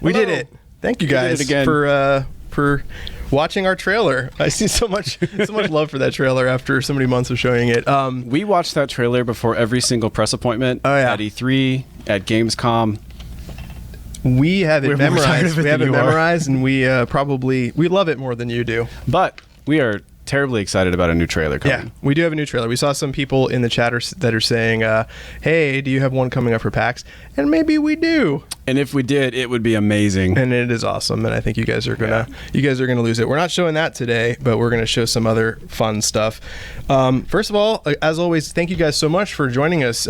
We did it. Thank you guys for watching our trailer. I see so much love for that trailer after so many months of showing it. We watched that trailer before every single press appointment at E3, at Gamescom. We have it memorized. We have it memorized, and we love it more than you do. But we are terribly excited about a new trailer coming. Yeah, we do have a new trailer. We saw some people in the chat that are saying, hey, do you have one coming up for PAX? And maybe we do. And if we did, it would be amazing. And it is awesome. And I think you guys are gonna lose it. We're not showing that today, but we're gonna show some other fun stuff. First of all, as always, thank you guys so much for joining us.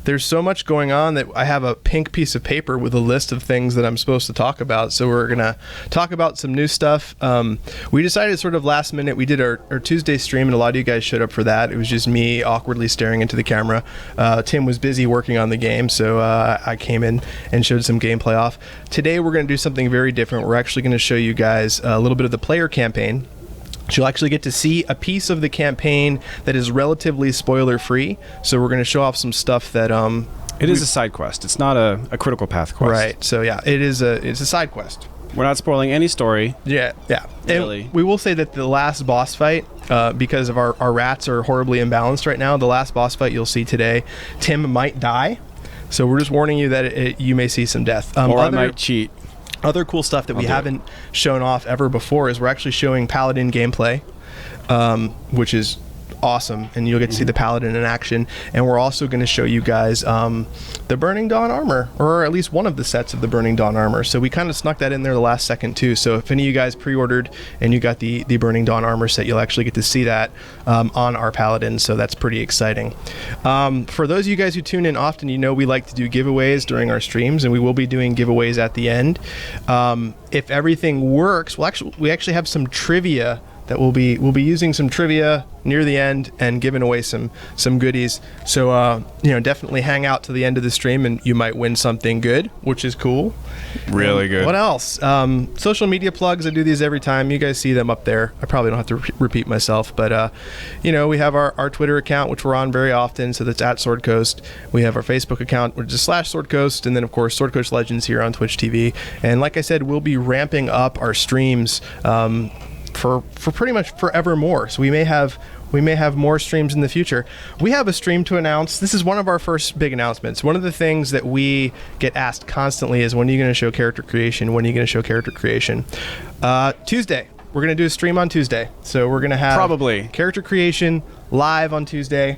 There's so much going on that I have a pink piece of paper with a list of things that I'm supposed to talk about. So we're gonna talk about some new stuff. We decided sort of last minute. We did our Tuesday stream, and a lot of you guys showed up for that. It was just me awkwardly staring into the camera. Tim was busy working on the game, so I came in and showed some gameplay off. Today we're going to do something very different. We're actually going to show you guys a little bit of the player campaign. So you'll actually get to see a piece of the campaign that is relatively spoiler free. So we're going to show off some stuff that it is a side quest. It's not a critical path quest. Right. So yeah, it's a side quest. We're not spoiling any story. Yeah. Really. And we will say that the last boss fight, because of our rats are horribly imbalanced right now, the last boss fight you'll see today, Tim might die. So we're just warning you that you may see some death. Or I might cheat. Other cool stuff that we haven't shown off ever before is we're actually showing Paladin gameplay, which is awesome, and you'll get to see the Paladin in action. And we're also going to show you guys the Burning Dawn armor, or at least one of the sets of the Burning Dawn armor. So we kind of snuck that in there the last second too. So if any of you guys pre-ordered and you got the Burning Dawn armor set, you'll actually get to see that on our Paladin. So that's pretty exciting. For those of you guys who tune in often, you know we like to do giveaways during our streams, and we will be doing giveaways at the end. If everything works, we actually have some trivia that we'll be using some trivia near the end and giving away some goodies. So definitely hang out to the end of the stream, and you might win something good, which is cool. Really good. What else? Social media plugs. I do these every time. You guys see them up there. I probably don't have to repeat myself, but we have our Twitter account, which we're on very often. So that's at Sword Coast. We have our Facebook account, which is /Sword Coast, and then of course Sword Coast Legends here on Twitch TV. And like I said, we'll be ramping up our streams for pretty much forevermore. So we may have more streams in the future. We have a stream to announce. This is one of our first big announcements. One of the things that we get asked constantly is, when are you going to show character creation? When are you going to show character creation? Tuesday. We're going to do a stream on Tuesday. So we're going to have probably character creation live on Tuesday.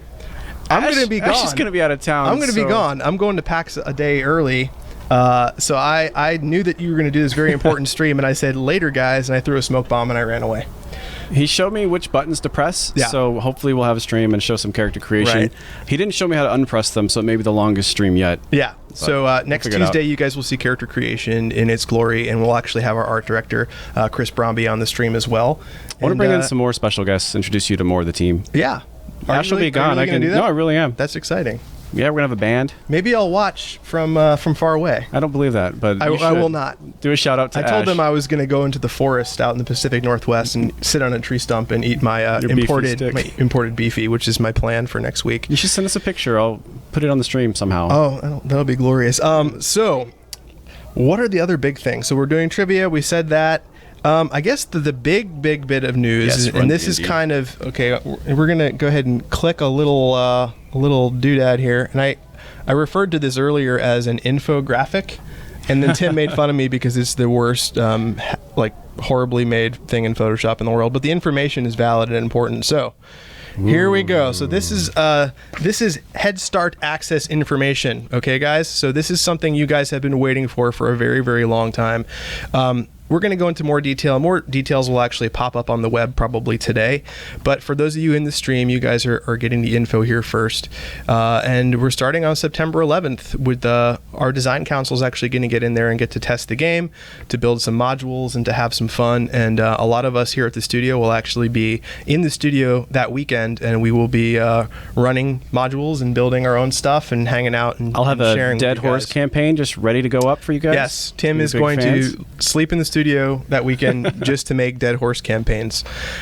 I'm going to be gone. She's going to be out of town. I'm going to be gone. I'm going to PAX a day early. So I knew that you were going to do this very important stream, and I said, later guys, and I threw a smoke bomb and I ran away. He showed me which buttons to press, so hopefully we'll have a stream and show some character creation. Right. He didn't show me how to unpress them, so it may be the longest stream yet. Yeah. So next Tuesday, you guys will see character creation in its glory, and we'll actually have our art director, Chris Bromby, on the stream as well. I want to bring in some more special guests, introduce you to more of the team. Yeah. Ash will be gone. Really No, I really am. That's exciting. Yeah, we're gonna have a band. Maybe I'll watch from far away. I don't believe that, but I will not. Do a shout out to Ash. I told them I was going to go into the forest out in the Pacific Northwest and sit on a tree stump and eat my imported beefy, which is my plan for next week. You should send us a picture. I'll put it on the stream somehow. Oh, that'll be glorious. So, what are the other big things? So we're doing trivia. We said that. I guess the big bit of news, and this is kind of okay. We're gonna go ahead and click a little doodad here, and I referred to this earlier as an infographic, and then Tim made fun of me because it's the worst, horribly made thing in Photoshop in the world. But the information is valid and important. So here we go. So this is Head Start access information. Okay, guys. So this is something you guys have been waiting for a very, very long time. We're going to go into more detail. More details will actually pop up on the web probably today. But for those of you in the stream, you guys are getting the info here first. And we're starting on September 11th with our design council is actually going to get in there and get to test the game, to build some modules and to have some fun. And a lot of us here at the studio will actually be in the studio that weekend, and we will be running modules and building our own stuff and hanging out and I'll have a Dead Horse campaign just ready to go up for you guys. Yes, Tim is going to sleep in the studio that weekend just to make Dead Horse campaigns,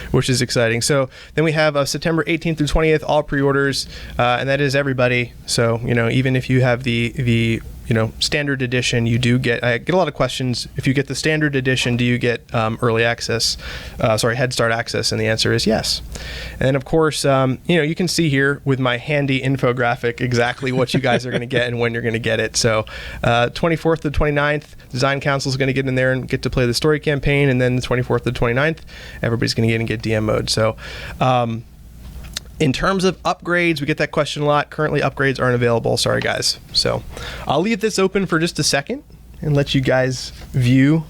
which is exciting. So then we have September 18th through 20th, all pre-orders, and that is everybody. So even if you have the standard edition, you do get. I get a lot of questions. If you get the standard edition, do you get early access? Head start access, and the answer is yes. And of course, you can see here with my handy infographic exactly what you guys are going to get and when you're going to get it. So, 24th to 29th, Design Council is going to get in there and get to play the story campaign, and then the 24th to 29th, everybody's going to get DM mode. So. In terms of upgrades, we get that question a lot. Currently, upgrades aren't available. Sorry, guys. So I'll leave this open for just a second and let you guys view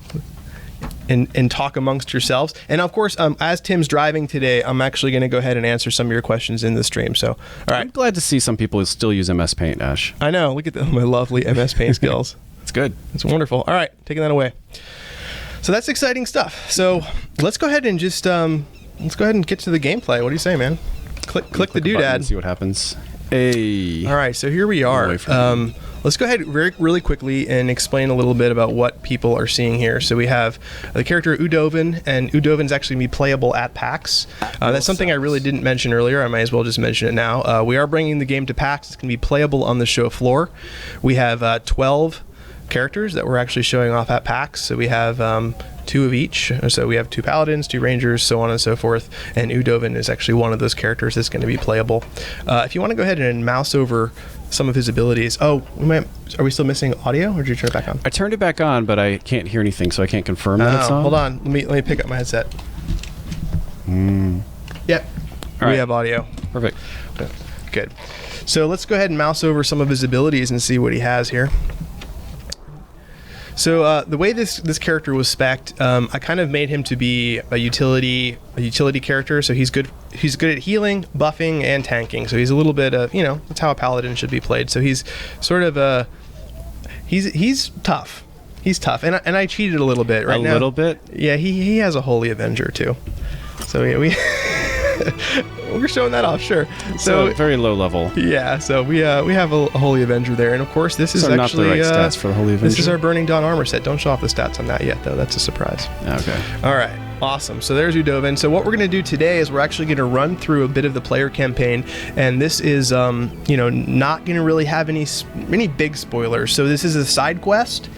and talk amongst yourselves. And of course, as Tim's driving today, I'm actually going to go ahead and answer some of your questions in the stream. So, all right. I'm glad to see some people still use MS Paint, Ash. I know. Look at my lovely MS Paint skills. It's good. It's wonderful. All right, taking that away. So that's exciting stuff. So let's go ahead and just get to the gameplay. What do you say, man? Click the doodad and see what happens. Hey. All right, so here we are. Let's go ahead really quickly and explain a little bit about what people are seeing here. So we have the character Udovin, and Udovin's actually going to be playable at PAX. That's something I really didn't mention earlier. I might as well just mention it now. We are bringing the game to PAX. It's going to be playable on the show floor. We have 12 characters that we're actually showing off at PAX. So we have 2 of each. So we have 2 paladins, 2 rangers, so on and so forth. And Udovin is actually one of those characters that's going to be playable. If you want to go ahead and mouse over some of his abilities. Are we still missing audio, or did you turn it back on? I turned it back on, but I can't hear anything, so I can't confirm that it's on. Hold on. Let me pick up my headset. Yep. We have audio. Perfect. Good. So let's go ahead and mouse over some of his abilities and see what he has here. So the way this character was spec'd, I kind of made him to be a utility character. So he's good at healing, buffing, and tanking. So he's a little bit of, that's how a paladin should be played. So he's sort of he's tough. He's tough, and I cheated a little bit right now. A little bit? Yeah, he has a Holy Avenger too. So yeah, we're showing that off, sure. So very low level. Yeah, so we have a Holy Avenger there, and of course this is actually not the right stats for the Holy Avenger. This is our Burning Dawn armor set. Don't show off the stats on that yet, though. That's a surprise. Okay. All right. Awesome. So there's Udovin. So what we're going to do today is we're actually going to run through a bit of the player campaign, and this is not going to really have any big spoilers. So this is a side quest.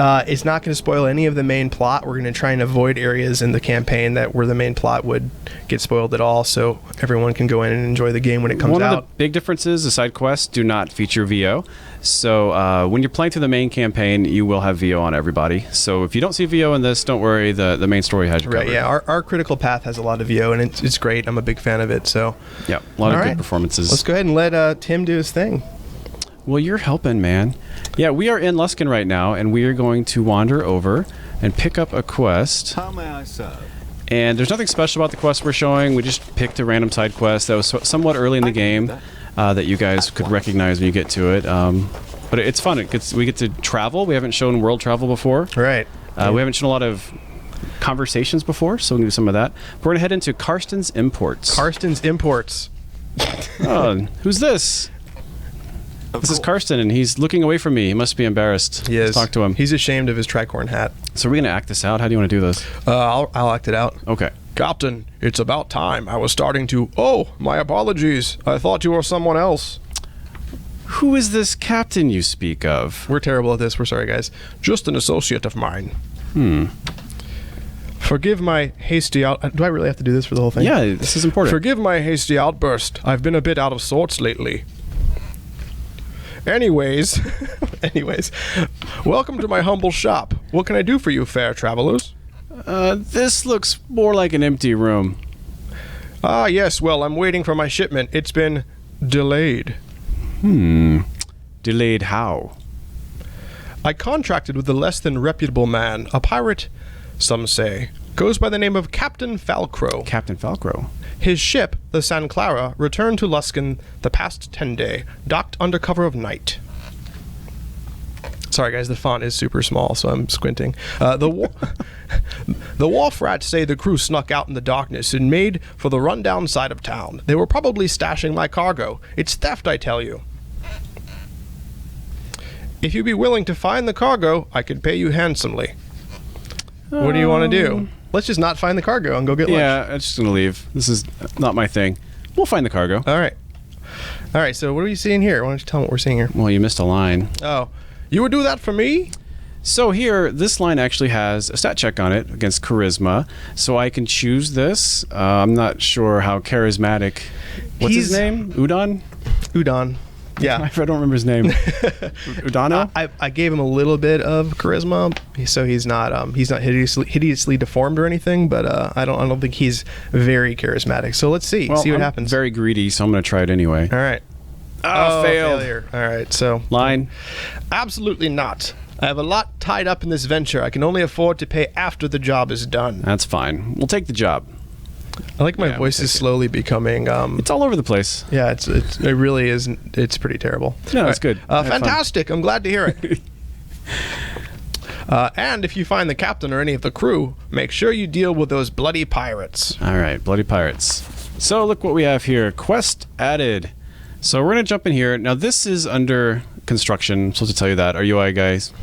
It's not going to spoil any of the main plot. We're going to try and avoid areas in the campaign where the main plot would get spoiled at all, so everyone can go in and enjoy the game when it comes out. One of the big differences, the side quests do not feature VO. So when you're playing through the main campaign, you will have VO on everybody. So if you don't see VO in this, don't worry. The main story has you covered. Right, yeah. Our critical path has a lot of VO, and it's great. I'm a big fan of it. So yeah, a lot of good performances. Let's go ahead and let Tim do his thing. Well, you're helping, man. Yeah, we are in Luskan right now, and we are going to wander over and pick up a quest. How may I serve? And there's nothing special about the quest we're showing. We just picked a random side quest that was somewhat early in the game that you guys could recognize when you get to it. But it's fun. We get to travel. We haven't shown world travel before. Right. We haven't shown a lot of conversations before, so we can do some of that. We're going to head into Karsten's Imports. Karsten's Imports. Oh, who's this? This is Karsten, and he's looking away from me. He must be embarrassed. He is. Let's talk to him. He's ashamed of his tricorn hat. So we're going to act this out? How do you want to do this? I'll act it out. Okay. Captain, it's about time. I was starting to... Oh, my apologies. I thought you were someone else. Who is this captain you speak of? We're terrible at this. We're sorry, guys. Just an associate of mine. Forgive my hasty out... Do I really have to do this for the whole thing? Yeah, this is important. Forgive my hasty outburst. I've been a bit out of sorts lately. Anyways, welcome to my humble shop. What can I do for you, fair travelers? This looks more like an empty room. Ah, yes, well, I'm waiting for my shipment. It's been delayed. Delayed how? I contracted with a less than reputable man, a pirate, some say. Goes by the name of Captain Falcrow. Captain Falcrow. His ship, the San Clara, returned to Luskan the past 10 day, docked under cover of night. Sorry, guys, the font is super small, so I'm squinting. The wharf rats say the crew snuck out in the darkness and made for the rundown side of town. They were probably stashing my cargo. It's theft, I tell you. If you'd be willing to find the cargo, I could pay you handsomely. What do you want to do? Let's just not find the cargo and go get lunch. Yeah, I'm just going to leave. This is not my thing. We'll find the cargo. All right, so what are we seeing here? Why don't you tell me what we're seeing here? Well, you missed a line. Oh, You would do that for me? So here, this line actually has a stat check on it against charisma. So I can choose this. I'm not sure how charismatic. What's his name? Udon? Udon. Yeah. I don't remember his name. Udano? I gave him a little bit of charisma, so he's not hideously deformed or anything, but I don't think he's very charismatic. So let's see what happens. Very greedy, so I'm going to try it anyway. All right. Oh, failed. Failure. All right. So line. Absolutely not. I have a lot tied up in this venture. I can only afford to pay after the job is done. That's fine. We'll take the job. I like my voice is slowly becoming. It's all over the place. Yeah, it really is. It's pretty terrible. No, it's good. Fantastic. I'm glad to hear it. And if you find the captain or any of the crew, make sure you deal with those bloody pirates. All right, bloody pirates. So look what we have here. Quest added. So we're going to jump in here. Now this is under construction. I'm supposed to tell you that. Our UI guys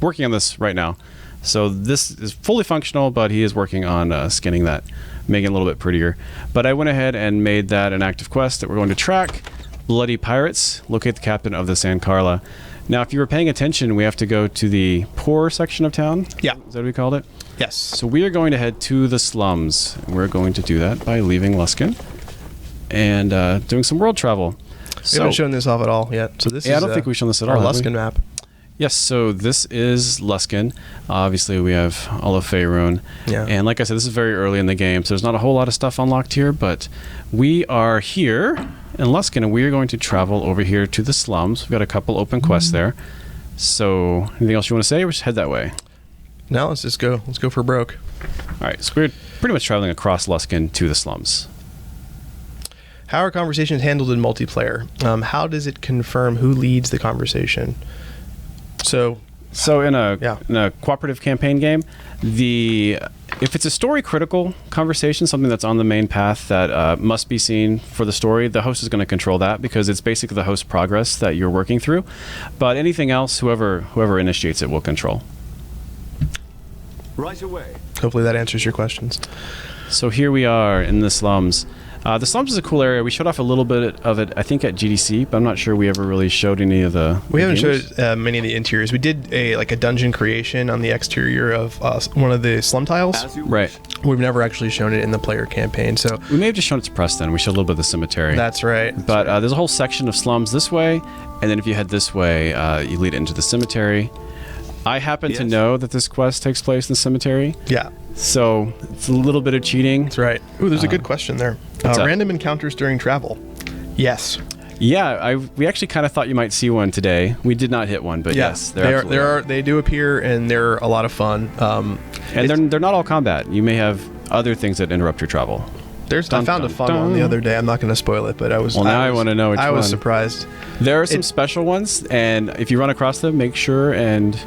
working on this right now. So this is fully functional, but he is working on skinning that, making it a little bit prettier. But I went ahead and made that an active quest that we're going to track. Bloody pirates. Locate the captain of the San Carla. Now, if you were paying attention, we have to go to the poor section of town. Yeah. Is that what we called it? Yes. So we are going to head to the slums. We're going to do that by leaving Luskin and doing some world travel. We haven't shown this off at all yet. So this is I don't think we've shown this at all. Our Luskin map. Yes, so this is Luskin. Obviously, we have all of Faerun. Yeah. And like I said, this is very early in the game, so there's not a whole lot of stuff unlocked here, but we are here in Luskin, and we are going to travel over here to the slums. We've got a couple open quests there. So, anything else you want to say, or just head that way? No, let's just go. Let's go for broke. All right, so we're pretty much traveling across Luskin to the slums. How are conversations handled in multiplayer? How does it confirm who leads the conversation? So in a cooperative campaign game, if it's a story critical conversation, something that's on the main path that must be seen for the story, the host is going to control that because it's basically the host's progress that you're working through. But anything else, whoever initiates it will control. Right away. Hopefully that answers your questions. So here we are in the slums. The slums is a cool area. We showed off a little bit of it, I think, at GDC, but I'm not sure we ever really showed any of the. We haven't showed many of the interiors. We did a dungeon creation on the exterior of one of the slum tiles. Right. We've never actually shown it in the player campaign, so we may have just shown it to Preston. We showed a little bit of the cemetery. That's right. But there's a whole section of slums this way, and then if you head this way, you lead into the cemetery. I happen to know that this quest takes place in the cemetery. Yeah. So it's a little bit of cheating. That's right. Ooh, there's a good question there. Random encounters during travel. Yes. Yeah, we actually kind of thought you might see one today. We did not hit one, but yes, they do appear, and they're a lot of fun. And they're not all combat. You may have other things that interrupt your travel. I found a fun one the other day. I'm not going to spoil it, but I was. Well, now I want to know which one. I was surprised. There are some special ones, and if you run across them, make sure and.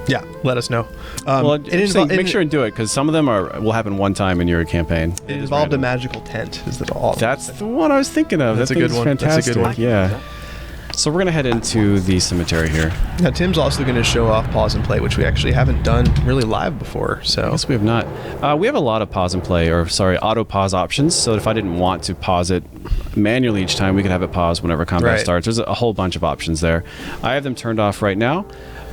Yeah, let us know. Make sure and do it, because some of them will happen one time in your campaign. It involved a magical tent. That's the one I was thinking of. That's a good one. Fantastic. That's a good one. Yeah. So we're going to head into the cemetery here. Now, Tim's also going to show off pause and play, which we actually haven't done really live before. So yes, we have not. We have a lot of pause and play, auto pause options. So if I didn't want to pause it manually each time, we could have it pause whenever combat starts. There's a whole bunch of options there. I have them turned off right now.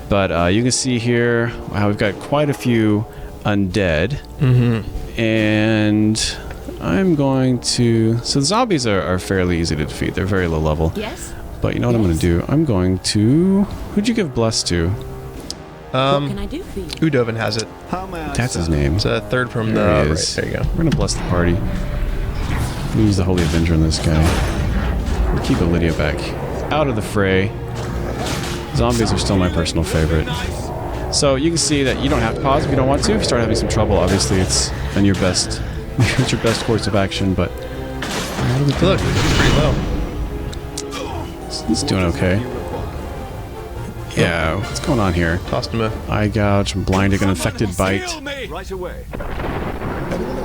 But you can see here how we've got quite a few undead. Mm-hmm. And I'm going to... So the zombies are fairly easy to defeat. They're very low level. Yes. But you know what I'm going to do? I'm going to... Who'd you give Bless to? What can I do for you? Udovin has it. That's his name. It's a third from the... There he right, is. there you go. We're going to bless the party. We use the Holy Avenger on this guy. We'll keep Lydia back out of the fray. Zombies are still my personal favorite. So you can see that you don't have to pause if you don't want to. If you start having some trouble, obviously it's your best course of action, but... Look, he's pretty low. He's doing okay. Yeah, what's going on here? Tossed him a... Eye gouge, blinding, an infected bite. Right away.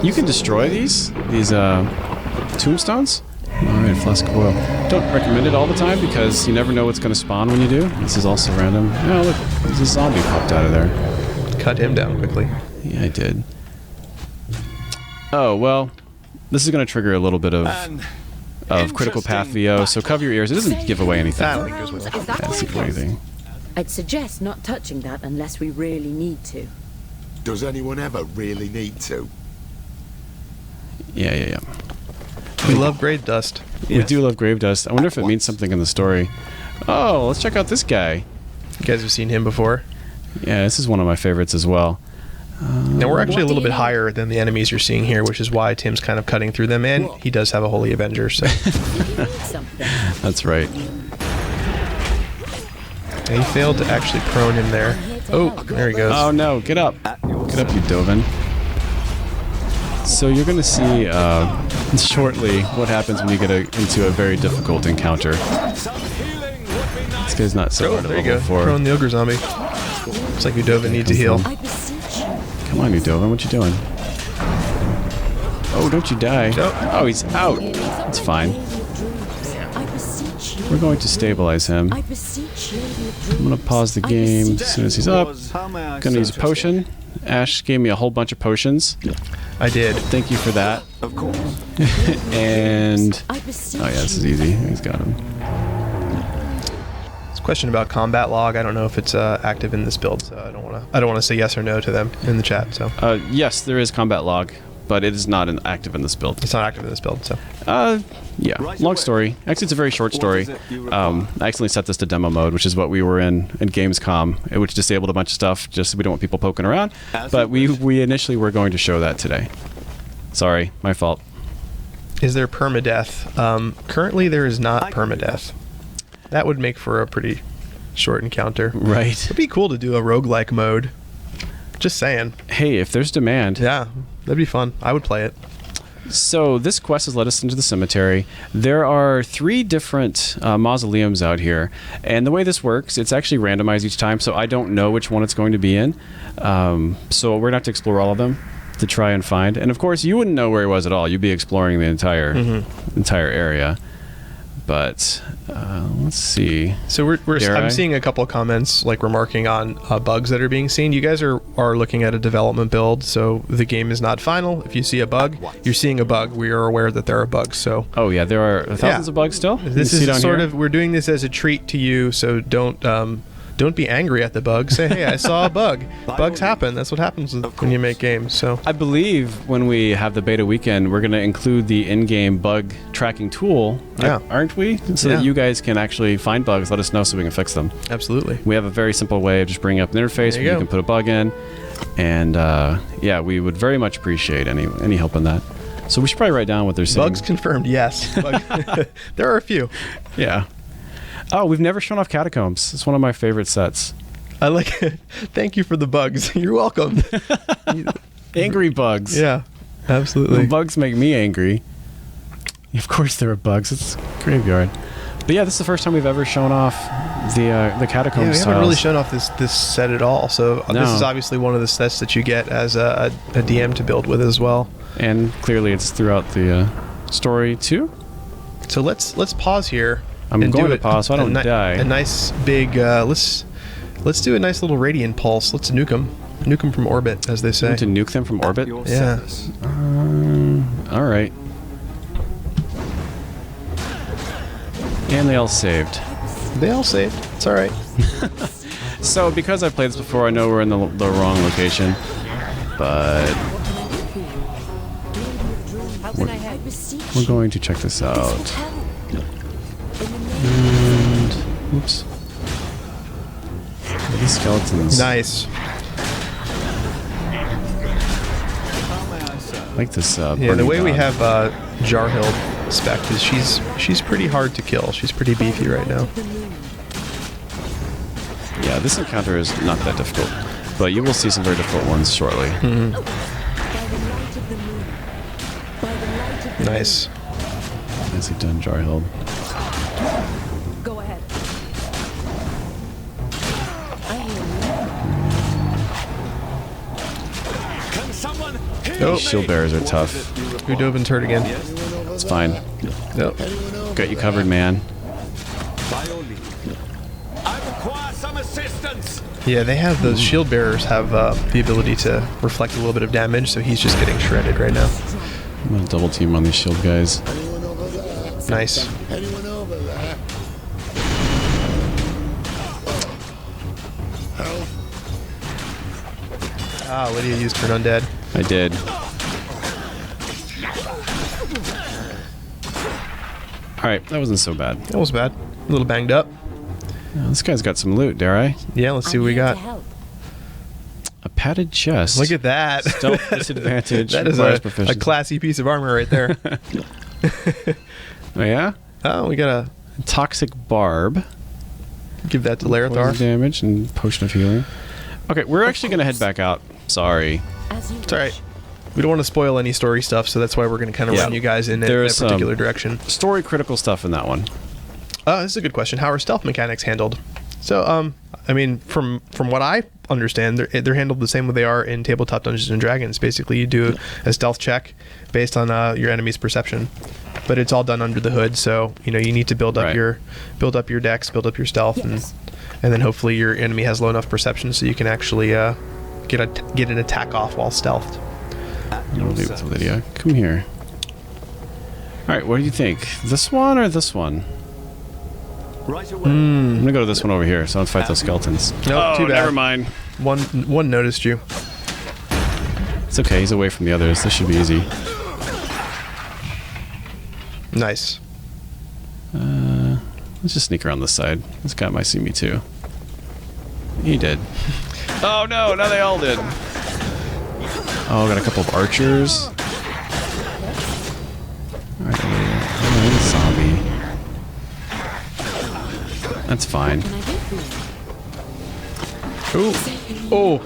You can destroy these tombstones. Alright, flask of oil. Don't recommend it all the time because you never know what's going to spawn when you do. This is also random. Oh, look, there's a zombie popped out of there. Cut him down quickly. Yeah, I did. Oh, well, this is going to trigger a little bit of critical path VO, so cover your ears. It doesn't give away anything. I don't think there's It doesn't give away anything. I'd suggest not touching that unless we really need to. Does anyone ever really need to? Yeah. We love grave dust. We do love grave dust. I wonder if it means something in the story. Oh, let's check out this guy. You guys have seen him before? Yeah, this is one of my favorites as well. Now we're actually a little bit higher than the enemies you're seeing here, which is why Tim's kind of cutting through them, and he does have a Holy Avenger, so... That's right. And he failed to actually prone him there. Oh, there he goes. Oh no, get up. Get up, you Dovin. So you're going to see shortly what happens when you get into a very difficult encounter. This guy's not so hard to there you level go. for. Prone the ogre zombie. Looks like Udovin needs a heal. Come on, Udovin, what you doing? Oh, don't you die. Oh, he's out. It's fine. We're going to stabilize him. I'm going to pause the game as soon as he's up. Going to use a potion. Ash gave me a whole bunch of potions. I did. Thank you for that. Of course. And... oh yeah, this is easy. He's got him. It's a question about combat log. I don't know if it's active in this build, so I don't want to say yes or no to them in the chat. So. Yes, there is combat log, but it is not active in this build. It's not active in this build, so. Yeah. Long story. Actually, it's a very short story. I accidentally set this to demo mode, which is what we were in Gamescom, which disabled a bunch of stuff just so we don't want people poking around. But we initially were going to show that today. Sorry, my fault. Is there permadeath? Currently, there is not permadeath. That would make for a pretty short encounter. Right. It'd be cool to do a roguelike mode. Just saying. Hey, if there's demand. Yeah, that'd be fun. I would play it. So this quest has led us into the cemetery. There are 3 different mausoleums out here, and the way this works, it's actually randomized each time, so I don't know which one it's going to be in. So we're going to have to explore all of them to try and find. And of course, you wouldn't know where he was at all. You'd be exploring the entire area. But let's see. So I'm seeing a couple of comments like remarking on bugs that are being seen. You guys are looking at a development build, so the game is not final. If you see a bug, you're seeing a bug. We are aware that there are bugs. So oh yeah, there are thousands of bugs still. This is sort of, we're doing this as a treat to you, so don't be angry at the bug. Say, hey, I saw a bug. Bugs happen. That's what happens when you make games. So I believe when we have the beta weekend, we're going to include the in-game bug tracking tool, aren't we? So that you guys can actually find bugs, let us know so we can fix them. Absolutely. We have a very simple way of just bringing up an interface where you can put a bug in. And yeah, we would very much appreciate any help in that. So we should probably write down what they're saying. Bugs confirmed, yes. There are a few. Yeah. Oh, we've never shown off Catacombs. It's one of my favorite sets. I like it. Thank you for the bugs. You're welcome. Angry bugs. Yeah, absolutely. The bugs make me angry. Of course there are bugs. It's graveyard. But yeah, this is the first time we've ever shown off the Catacombs. Yeah, we haven't really shown off this set at all. So this is obviously one of the sets that you get as a DM to build with as well. And clearly it's throughout the story too. So let's pause here. I'm going to pause so I don't die. A nice big, let's do a nice little radiant pulse. Let's nuke them. Nuke them from orbit, as they say. To nuke them from orbit? Yeah. All right. And they all saved. They all saved. It's all right. So because I've played this before, I know we're in the wrong location. But we're going to check this out. And oops. These skeletons. Nice. I like this. Yeah, the way we have Jarhild spec is she's pretty hard to kill. She's pretty beefy right now. Yeah, this encounter is not that difficult, but you will see some very difficult ones shortly. Nice. Nicely done, Jarhild. Go ahead. Oh. Shield bearers are tough. Udovin's hurt again. It's fine. Nope. Got you covered, man. Yeah, they have those shield bearers have the ability to reflect a little bit of damage, so he's just getting shredded right now. I'm gonna double team on these shield guys. Nice. Ah, Lydia used Turn Undead. I did. Alright, that wasn't so bad. That was bad. A little banged up. Oh, this guy's got some loot, dare I? Yeah, let's see what we got. A padded chest. Look at that. Stealth disadvantage. That is a classy piece of armor right there. Oh, yeah? Oh, we got a toxic barb. Give that to Larethar. Damage and potion of healing. Okay, we're actually going to head back out. Sorry. It's alright. We don't want to spoil any story stuff, so that's why we're going to kind of run you guys in a particular direction. Story critical stuff in that one. This is a good question. How are stealth mechanics handled? So, I mean, from what I understand, they're handled the same way they are in tabletop Dungeons and Dragons. Basically, you do a stealth check based on your enemy's perception, but it's all done under the hood. So you need to build up your dex, build up your stealth, and then hopefully your enemy has low enough perception so you can actually get an attack off while stealthed. I'll leave it with Lydia. Come here. All right, what do you think? This one or this one? Right away. I'm gonna go to this one over here, so I don't fight those skeletons. Nope, too bad. Never mind. One noticed you. It's okay, he's away from the others. This should be easy. Nice. Let's just sneak around this side. This guy might see me too. He did. Oh no, now they all did. Oh, got a couple of archers. Alright, zombie. That's fine. Ooh. Oh.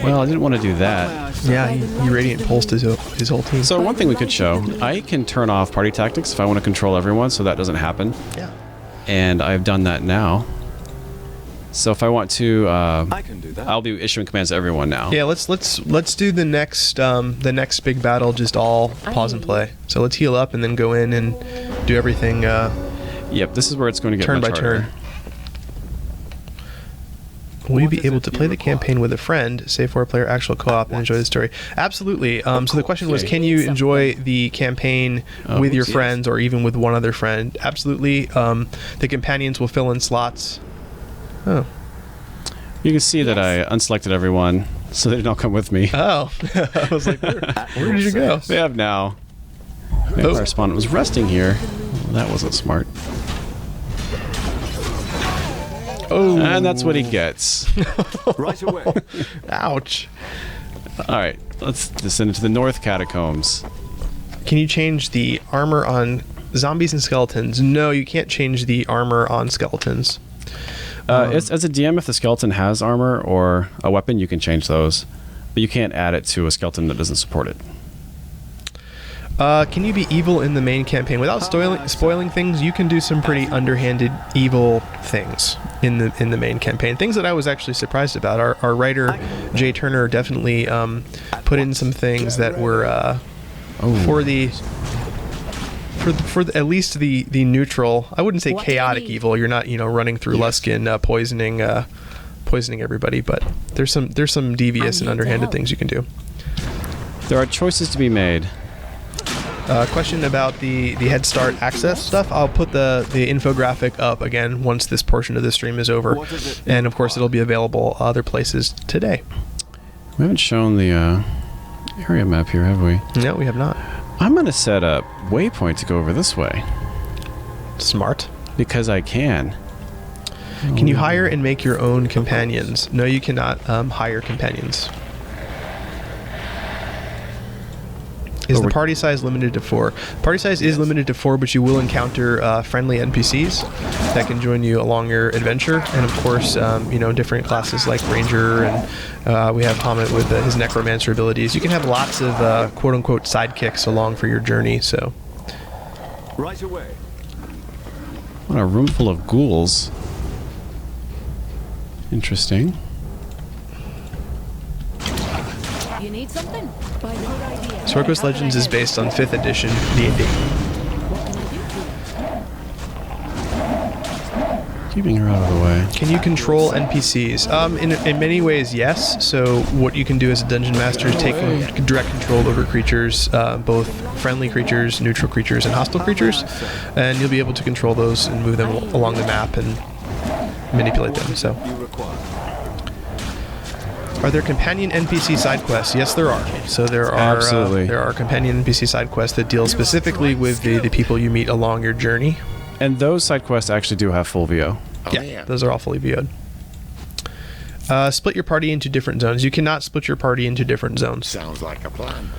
Well, I didn't want to do that. Yeah, he radiant pulsed his whole team. So one thing we could show, I can turn off party tactics if I want to control everyone, so that doesn't happen. Yeah. And I've done that now. So if I want to, I can do that. I'll be issuing commands to everyone now. Yeah, let's do the next big battle just all pause and play. So let's heal up and then go in and do everything. Yep, this is where it's going to get turn by much harder. turn. Will you be able to play the campaign with a friend, say 4-player actual co-op, and enjoy the story? Absolutely. So the question was, can you enjoy the campaign with your friends or even with one other friend? Absolutely. The companions will fill in slots. Oh. You can see that I unselected everyone, so they did not come with me. Oh. I was like, where did you go? They have now. My correspondent was resting here. Well, that wasn't smart. Oh. And that's what he gets. Right away. Ouch. Alright, let's descend into the North Catacombs. Can you change the armor on zombies and skeletons? No, you can't change the armor on skeletons. As a DM, if the skeleton has armor or a weapon, you can change those. But you can't add it to a skeleton that doesn't support it. Can you be evil in the main campaign? Without spoiling things, you can do some pretty underhanded evil things in the main campaign. Things that I was actually surprised about. Our writer, Jay Turner, definitely put in some things that were for at least the neutral. I wouldn't say chaotic evil. You're not running through Luskin poisoning everybody, but there's some devious and underhanded things you can do. There are choices to be made. Question about the Head Start access stuff. I'll put the infographic up again once this portion of the stream is over, and of course it'll be available other places today. We haven't shown the area map here, have we? No, we have not. I'm going to set up waypoint to go over this way. Smart. Because I can. Can you hire and make your own companions? No, you cannot hire companions. Is the party size limited to 4? Party size is limited to 4, but you will encounter friendly NPCs that can join you along your adventure, and of course, different classes like Ranger, and we have Hamid with his Necromancer abilities. You can have lots of quote-unquote sidekicks along for your journey. So, Right away. What a room full of ghouls. Interesting. You need something? By your idea. Sorkos Legends is based on 5th edition D&D. Keeping her out of the way. Can you control NPCs? In many ways, yes. So what you can do as a dungeon master is take direct control over creatures, both friendly creatures, neutral creatures, and hostile creatures, and you'll be able to control those and move them along the map and manipulate them. So. Are there companion NPC side quests? Yes, there are. So there are Absolutely. there are companion NPC side quests that deal specifically with the people you meet along your journey. And those side quests actually do have full VO. Yeah, those are all fully VO'd. Split your party into different zones. You cannot split your party into different zones. Sounds like a plan.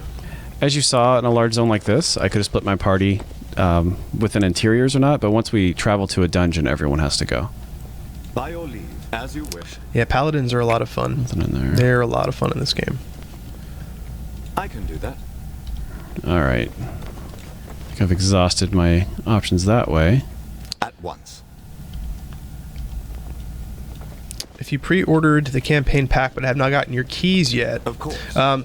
As you saw in a large zone like this, I could have split my party within interiors or not, but once we travel to a dungeon, everyone has to go. By your leave, as you wish. Yeah, paladins are a lot of fun. Nothing in there. They're a lot of fun in this game. I can do that. All right. I think I've exhausted my options that way. At once. If you pre-ordered the campaign pack but have not gotten your keys yet, Of course.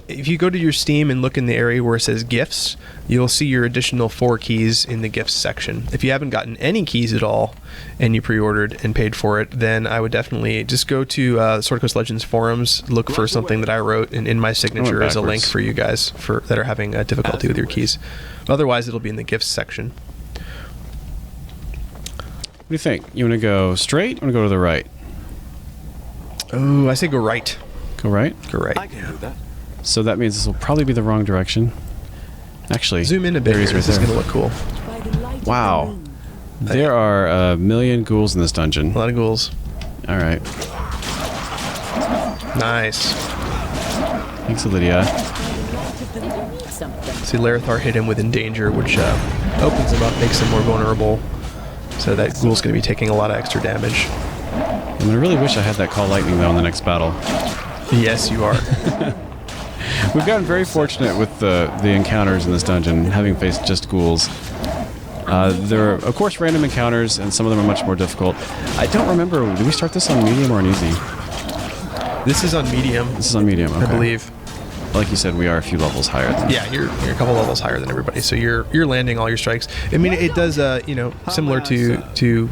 if you go to your Steam and look in the area where it says gifts, you'll see your additional 4 keys in the gifts section. If you haven't gotten any keys at all and you pre-ordered and paid for it, then I would definitely just go to Sword Coast Legends forums, look for something that I wrote, and in my signature is a link for you guys that are having difficulty with your keys. Otherwise, it'll be in the gifts section. What do you think? You want to go straight or want to go to the right? Oh, I say go right. Go right? Go right. I can do that. So that means this will probably be the wrong direction. Actually, Zoom in a bit there he here. is This right is there. going to look cool. By the light of the Wow. moon. There are a million ghouls in this dungeon. A lot of ghouls. All right. Nice. Thanks, Lydia. By the light of the moon. Need something. See, Larethar hit him with Endanger, which opens him up, makes him more vulnerable. So that ghoul's going to be taking a lot of extra damage. And I really wish I had that Call Lightning, though, in the next battle. Yes, you are. We've gotten very fortunate with the encounters in this dungeon, having faced just ghouls. There are, of course, random encounters, and some of them are much more difficult. I don't remember, did we start this on medium or on easy? This is on medium, This is on medium, okay. I believe. Like you said, we are a few levels higher than Yeah, you're a couple levels higher than everybody, so you're landing all your strikes. I mean, it does, similar to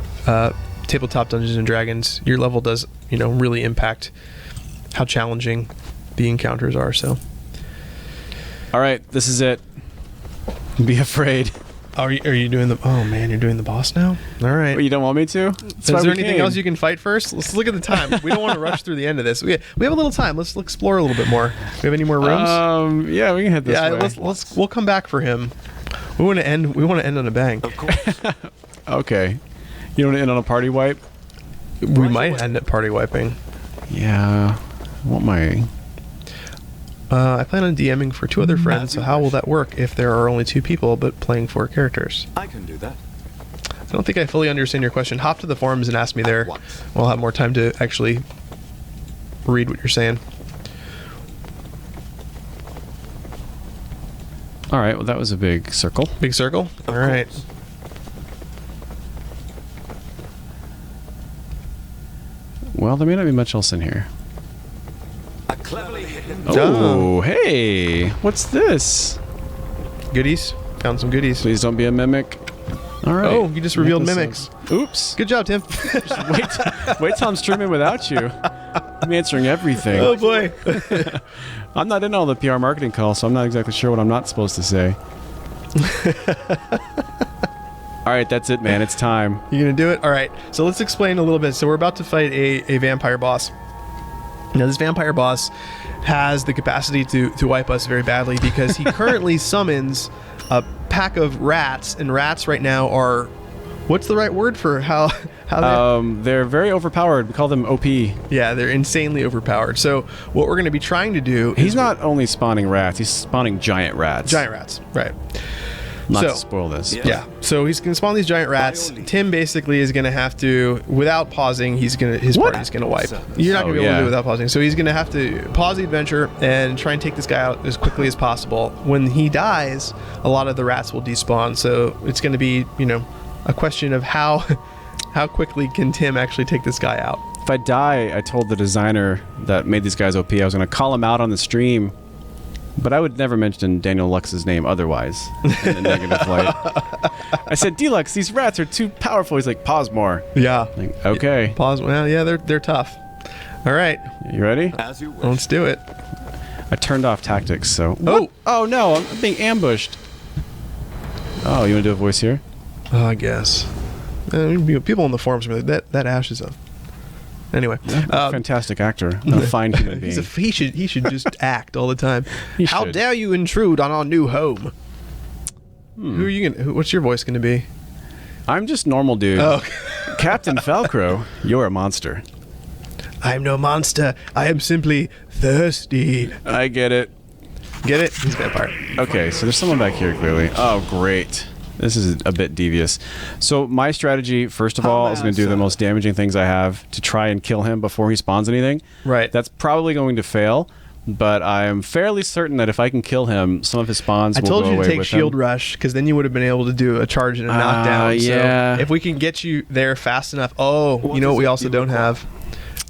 tabletop Dungeons and Dragons. Your level does, really impact how challenging the encounters are. So, All right, this is it. Be afraid. are you doing the? Oh man, you're doing the boss now. All right. But you don't want me to? Is there anything else you can fight first? Let's look at the time. We don't want to rush through the end of this. We have a little time. Let's explore a little bit more. We have any more rooms? Yeah, we can head this Yeah, way. we'll come back for him. We want to end on a bang. Of course. Okay. You want to end on a party wipe? We might end at party wiping. Yeah. I want my... I plan on DMing for 2 other friends, so how will that work if there are only 2 people but playing 4 characters? I can do that. I don't think I fully understand your question. Hop to the forums and ask me there. Once. We'll have more time to actually read what you're saying. All right, well, that was a big circle. Big circle? All right. course. Well, there may not be much else in here. A cleverly hidden. Oh, hey. What's this? Goodies. Found some goodies. Please don't be a mimic. All right. Oh, you just revealed Make this mimics. Oops. Good job, Tim. Wait till I'm streaming without you. I'm answering everything. Oh, boy. I'm not in all the PR marketing calls, so I'm not exactly sure what I'm not supposed to say. All right, that's it, man. It's time. You gonna do it? All right. So let's explain a little bit. So we're about to fight a vampire boss. Now, this vampire boss has the capacity to wipe us very badly because he currently summons a pack of rats, and rats right now are, what's the right word for how They're very overpowered. We call them OP. yeah, they're insanely overpowered. So what we're going to be trying to do He's is not only spawning rats, he's spawning giant rats. giant rats, right? Not So- to spoil this. Yeah. So he's gonna spawn these giant rats. Tim basically is gonna have to, without pausing, his party's gonna wipe. You're not gonna be able to do it without pausing. So he's gonna have to pause the adventure and try and take this guy out as quickly as possible. When he dies, a lot of the rats will despawn. So it's gonna be, a question of how quickly can Tim actually take this guy out. If I die, I told the designer that made these guys OP, I was going to call him out on the stream, but I would never mention Daniel Lux's name otherwise in a negative light. I said, Deluxe, these rats are too powerful. He's like, pause more. Yeah. Like, okay. Pause. Well, yeah, they're tough. All right, You ready? As you wish. let's do it. I turned off tactics, so... Oh. What? Oh, no, I'm being ambushed. Oh, you want to do a voice here? I guess. People in the forums are like, that Ash is a Anyway, fantastic actor, a fine human being. he should just act all the time. How should. dare you intrude on our new home? Who are you gonna? What's your voice gonna be? I'm just normal, dude. Oh, Captain Falcro, you're a monster. I'm no monster. I am simply thirsty. I get it. Get it? He's a vampire. Okay, so there's someone back here, clearly. Oh, great. This is a bit devious. So my strategy, first of all, is going to do the most damaging things I have to try and kill him before he spawns anything. Right. That's probably going to fail, but I am fairly certain that if I can kill him, some of his spawns will go away with him. I told you to take shield rush, because then you would have been able to do a charge and a knockdown. Yeah. So if we can get you there fast enough. Oh, you know what we also don't have?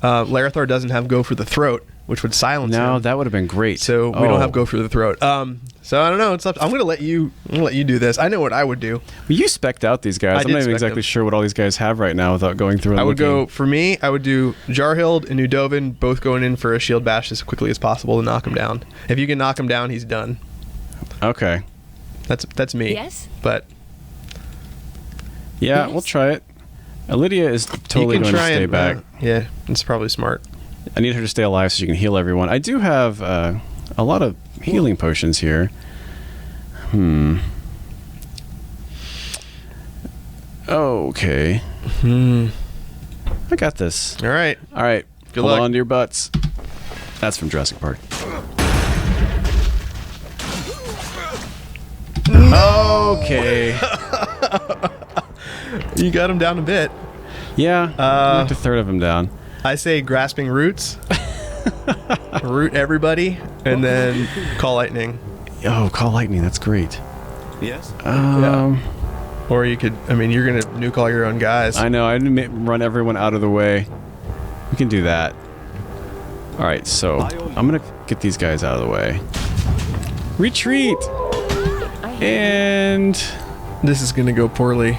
Larethor doesn't have go for the throat, which would silence him. No, that would have been great. So we don't have go for the throat. So I don't know. It's up. I'm gonna let you do this. I know what I would do. Well, you spec'd out these guys. I'm not even exactly sure what all these guys have right now without going through and I would looking. go, for me, I would do Jarhild and Udovin both going in for a shield bash as quickly as possible to knock him down. If you can knock him down, he's done. Okay. That's me. Yes. But yeah, we'll try it. Lydia is totally going to stay back. Yeah, it's probably smart. I need her to stay alive so she can heal everyone. I do have a lot of healing potions here. Okay. I got this. All right. All right. Good Hold luck. on to your butts. That's from Jurassic Park. Okay. You got him down a bit. Yeah. Knocked a third of him down. I say grasping roots. Root everybody, and then call lightning. Oh, call lightning. That's great. Yes? Or you could, I mean, you're going to nuke all your own guys. I know. I need to run everyone out of the way. We can do that. All right, so I'm going to get these guys out of the way. Retreat! And This is going to go poorly.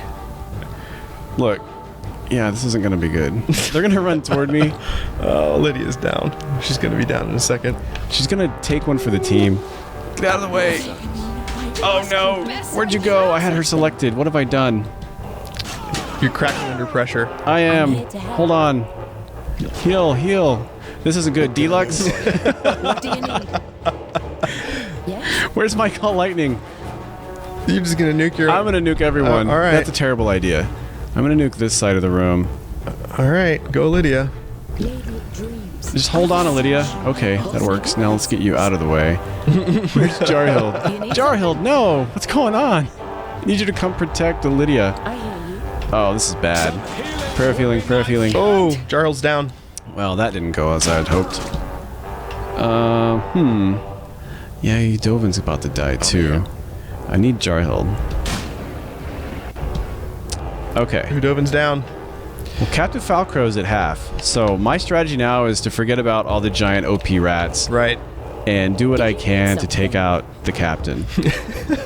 look. Yeah, this isn't going to be good. They're going to run toward me. Oh, Lydia's down. She's going to be down in a second. She's going to take one for the team. Get out of the way. Oh, no. Where'd you go? I had her selected. What have I done? You're cracking under pressure. I am. Hold on. Heal, heal. This isn't good. Deluxe? What do you need? Yes? Where's my call lightning? You're just going to nuke your... I'm going to nuke everyone. all right. That's a terrible idea. I'm going to nuke this side of the room. All right, go Lydia. Just hold on, Lydia. Okay, that works. Now let's get you out of the way. Where's Jarhild? Jarhild, no! What's going on? I need you to come protect Lydia. I hear you. Oh, this is bad. Prayer of healing, prayer of healing. Oh, Jarhild's down. Well, that didn't go as I had hoped. Yeah, Dovin's about to die too. I need Jarhild. Okay. Udovin's down. Well, Captain Falcro's at half, so my strategy now is to forget about all the giant OP rats Right. and do what I can to take out the captain.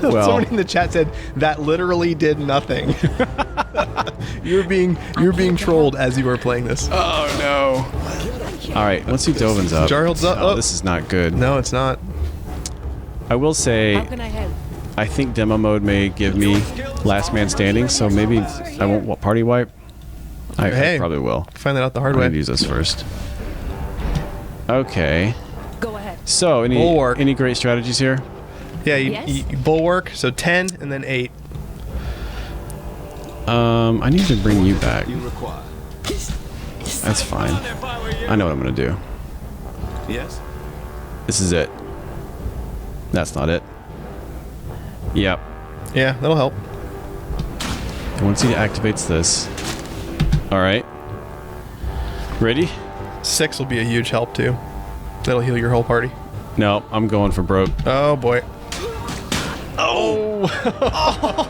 Well, Someone in the chat said that literally did nothing. You're being trolled as you were playing this. oh no. All right, let's see Dovin's up. Jarhild's up. Oh, this is not good. No, it's not. I will say, How can I help? I think demo mode may give me last man standing, so maybe I won't party wipe. I probably will. Find that out the hard I'm way. gonna use this first. Okay. Go ahead. So Bulwark. any great strategies here? Yeah, Yes? you bulwark, so 10 and then 8. I need to bring you back. You require. That's fine. I know what I'm gonna do. Yes? This is it. That's not it. Yep. Yeah, that'll help. Once he activates this. Alright. Ready? 6 will be a huge help too. That'll heal your whole party. No, I'm going for broke. Oh boy. Oh!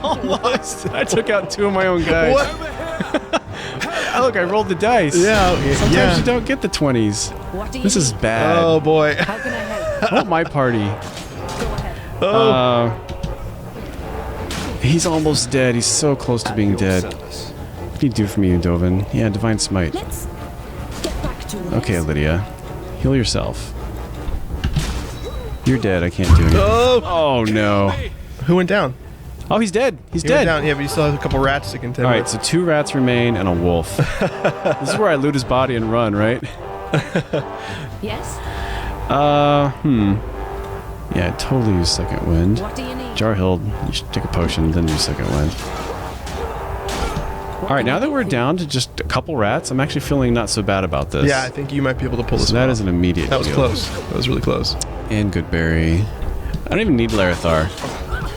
Almost! I took out 2 of my own guys. What? Look, I rolled the dice. Yeah. Sometimes you don't get the 20s. What do you This is need? bad. Oh boy. How can I help? Oh, my party. Go ahead. Oh. He's almost dead. He's so close to being dead. What do you do for me, Dovin? Yeah, Divine Smite. Let's get back to it. Okay, Lydia. Heal yourself. You're dead. I can't do anything. Oh. Oh, no. Who went down? Oh, he's dead. He's He dead. went down. Yeah, but you still have a couple rats to contend All right, with. so 2 rats remain and a wolf. This is where I loot his body and run, right? Yes? Yeah, totally use second wind. What do you need? Jarhild, you should take a potion, then use second wind. All right, now that we're down to just a couple rats, I'm actually feeling not so bad about this. Yeah, I think you might be able to pull this So that off. is an immediate That was heal. close. That was really close. And Goodberry. I don't even need Larethar.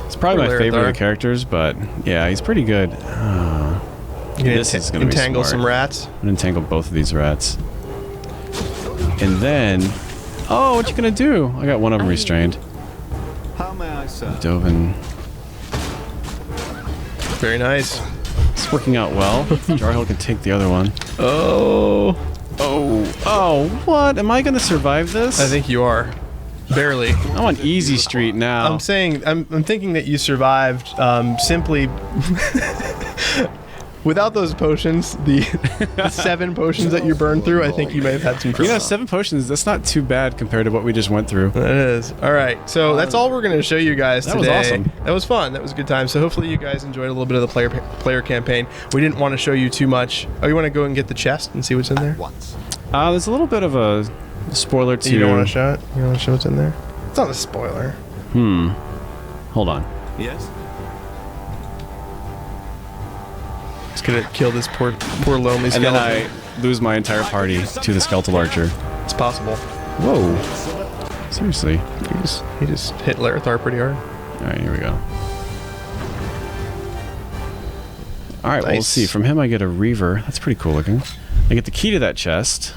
It's probably Poor my favorite of Larethar. the characters, but yeah, he's pretty good. You can This is gonna be entangle smart. some rats. I'm gonna entangle both of these rats. And then... Oh, what you gonna do? I got one of them restrained. How may I serve? Dovin. Very nice. It's working out well. Jarhill can take the other one. Oh. Oh, what? Am I gonna survive this? I think you are. Barely. I'm on easy street now. I'm saying, I'm thinking that you survived simply without those potions, the 7 potions that you burned through. I think you may have had some trouble. 7 potions, that's not too bad compared to what we just went through. It is. All right. So that's all we're going to show you guys That today. was awesome. That was fun. That was a good time. So hopefully you guys enjoyed a little bit of the player campaign. We didn't want to show you too much. Oh, you want to go and get the chest and see what's in there? Once. There's a little bit of a spoiler to... You don't want to show it? You don't want to show what's in there? It's not a spoiler. Hold on. Yes? It's going to kill this poor lonely And skeleton. then I lose my entire party to the skeletal archer. It's possible. Whoa. Seriously. He just hit Larethar pretty hard. Alright, here we go. Alright, well, let's Nice. see. From him I get a Reaver. That's pretty cool looking. I get the key to that chest.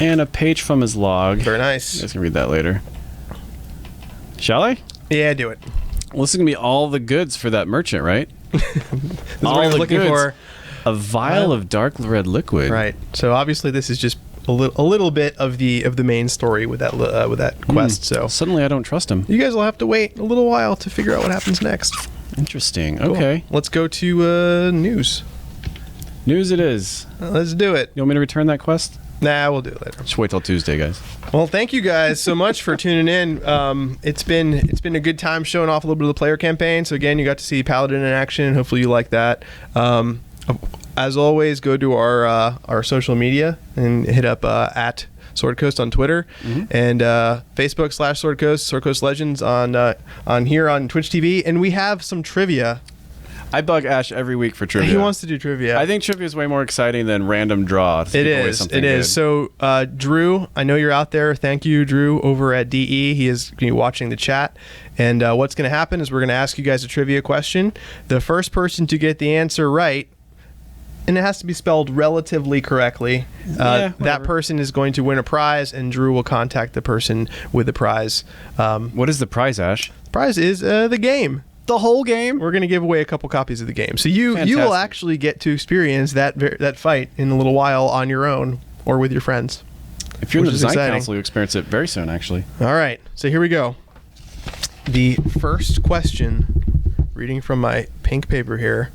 And a page from his log. Very You nice. guys can read that later. Shall I? Yeah, do it. Well, this is going to be all the goods for that merchant, right? This is what I was the looking goods. for. A vial of dark red liquid. Right. So obviously this is just a little bit of the main story with that quest. So Suddenly I don't trust him. you guys will have to wait a little while to figure out what happens next. Interesting. Cool. Okay. Let's go to news. News it is. Let's do it. You want me to return that quest? Nah, we'll do it later. Just wait till Tuesday, guys. Well, thank you guys so much for tuning in. It's been a good time showing off a little bit of the player campaign. So again, you got to see Paladin in action. Hopefully you like that. As always, go to our social media and hit up at Sword Coast on Twitter and Facebook / Sword Coast, Sword Coast Legends on here on Twitch TV. And we have some trivia. I bug Ash every week for trivia. He wants to do trivia. I think trivia is way more exciting than random draw. to It give away is. something It is. good. So, Drew, I know you're out there. Thank you, Drew, over at DE. He is going to be watching the chat. And what's going to happen is we're going to ask you guys a trivia question. The first person to get the answer right, and it has to be spelled relatively correctly, that whatever. person is going to win a prize, and Drew will contact the person with the prize. What is the prize, Ash? The prize is the game. The whole game? We're going to give away a couple copies of the game. So you will Fantastic. actually get to experience that fight in a little while on your own or with your friends. If you're in the which is design exciting. council, you experience it very soon, actually. All right, so here we go. The first question, reading from my pink paper here.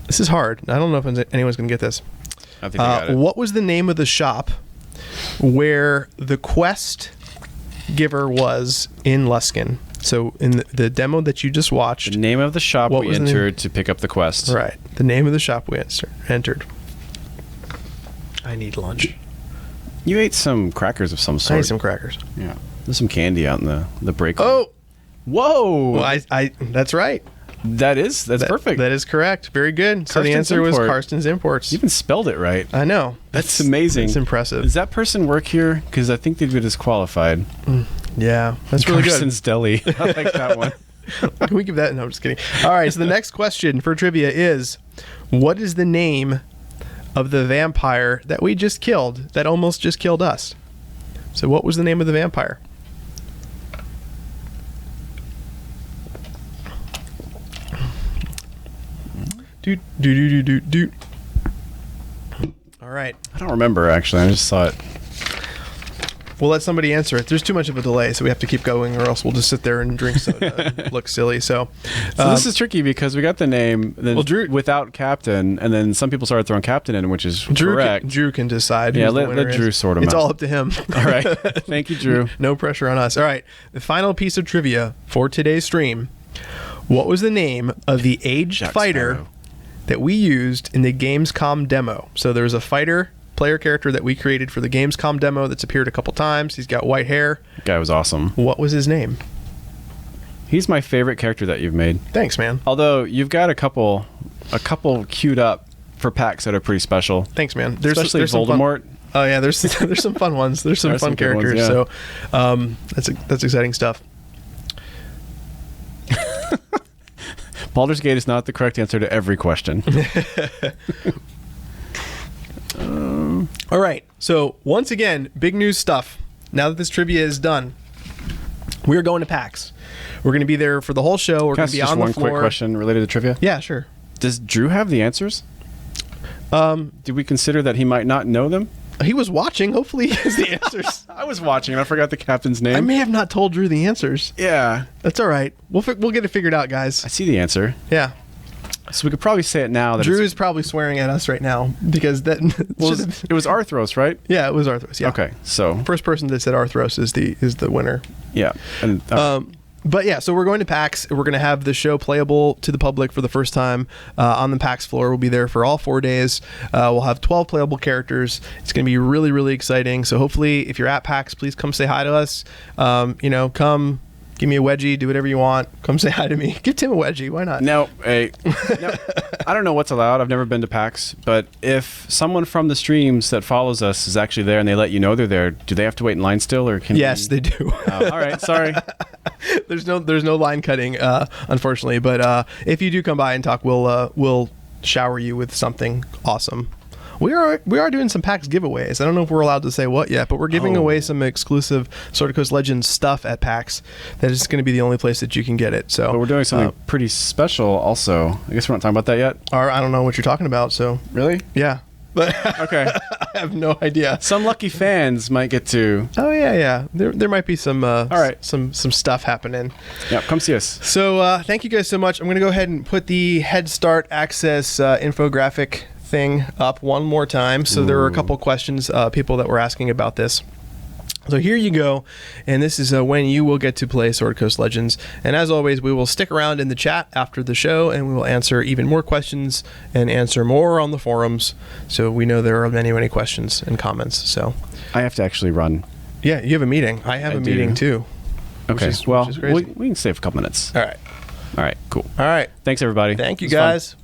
This is hard. I don't know if anyone's going to get this. I think I got it. What was the name of the shop where the quest giver was in Luskin? So in the demo that you just watched, The name of the shop What we was the name? entered to pick up the quest. right? The name of the shop we entered. I need lunch. You ate some crackers of some I sort. need some crackers. Yeah. There's some candy out in the break room. Oh, Whoa! well, I that's right. That's perfect. That is correct. Very good. So the Karsten's answer was Import. Karsten's Imports. You even spelled it right. I know. That's amazing. It's impressive. Does that person work here? Because I think they'd be disqualified. Yeah, that's really Carson's Deli. I like that one. good. Can we give that? No, I'm just kidding. All right, so the next question for trivia is, what is the name of the vampire that we just killed, that almost just killed us? So what was the name of the vampire? Do. All right. I don't remember, actually. I just saw it. We'll let somebody answer it. There's too much of a delay, so we have to keep going, or else we'll just sit there and drink soda and look silly. So This is tricky because we got the name then Well, Drew- without captain, and then some people started throwing captain in, which is correct. Drew can decide. Yeah, who's the let winner Drew is. sort 'em It's out. all up to him. All right. Thank you, Drew. No pressure on us. All right. The final piece of trivia for today's stream. What was the name of the aged Jack fighter Sparrow. that we used in the Gamescom demo? So there was a fighter player character that we created for the Gamescom demo that's appeared a couple times. He's got white hair. That guy was awesome. What was his name? He's my favorite character that you've made. Thanks, man. Although you've got a couple queued up for packs that are pretty special. Thanks, man. Especially Voldemort. Oh yeah, there's some fun ones. There's some fun good ones, characters. yeah. So that's exciting stuff. Baldur's Gate is not the correct answer to every question. All right. So once again, big news stuff. Now that this trivia is done, we're going to PAX. We're going to be there for the whole show. We're Can I going to ask be just on the one floor. quick question related to trivia? Yeah, sure. Does Drew have the answers? Did we consider that he might not know them? He was watching. Hopefully, he has the answers. I was watching and I forgot the captain's name. I may have not told Drew the answers. Yeah. That's all right. We'll get it figured out, guys. I see the answer. Yeah. So we could probably say it now. That Drew it's- is probably swearing at us right now because that it was Arthros, right? Yeah, it was Arthros. Yeah. Okay, so First person that said Arthros is the winner. yeah, and But yeah, so we're going to PAX. We're going to have the show playable to the public for the first time on the PAX floor. We'll be there for all 4 days. We'll have 12 playable characters. It's going to be really, really exciting. So hopefully, if you're at PAX, please come say hi to us. Come give me a wedgie. Do whatever you want. Come say hi to me. Give Tim a wedgie. Why not? no, I don't know what's allowed. I've never been to PAX, but if someone from the streams that follows us is actually there and they let you know they're there, do they have to wait in line still, or can? Yes, they do. Oh, all right, sorry. There's no line cutting, unfortunately. But if you do come by and talk, we'll shower you with something awesome. We are doing some PAX giveaways. I don't know if we're allowed to say what yet, but we're giving away some exclusive Sword Coast Legends stuff at PAX. That is going to be the only place that you can get it. So, But we're doing something pretty special also. I guess we're not talking about that yet. or I don't know what you're talking about. So Really? yeah, but Okay. I have no idea. Some lucky fans might get to. Oh yeah. There might be some right. some stuff happening. Yeah, come see us. So thank you guys so much. I'm going to go ahead and put the Head Start Access infographic thing up one more time. So there were a couple questions, people that were asking about this. So here you go, and this is when you will get to play Sword Coast Legends. And as always, we will stick around in the chat after the show, and we will answer even more questions and answer more on the forums. So we know there are many, many questions and comments. So I have to actually run. yeah, you have a meeting. I have a do. meeting too. Okay. Which is well, crazy. we can stay for a couple minutes. All right. All right, cool. All right. Thanks, everybody. Thank you, It was fun. guys.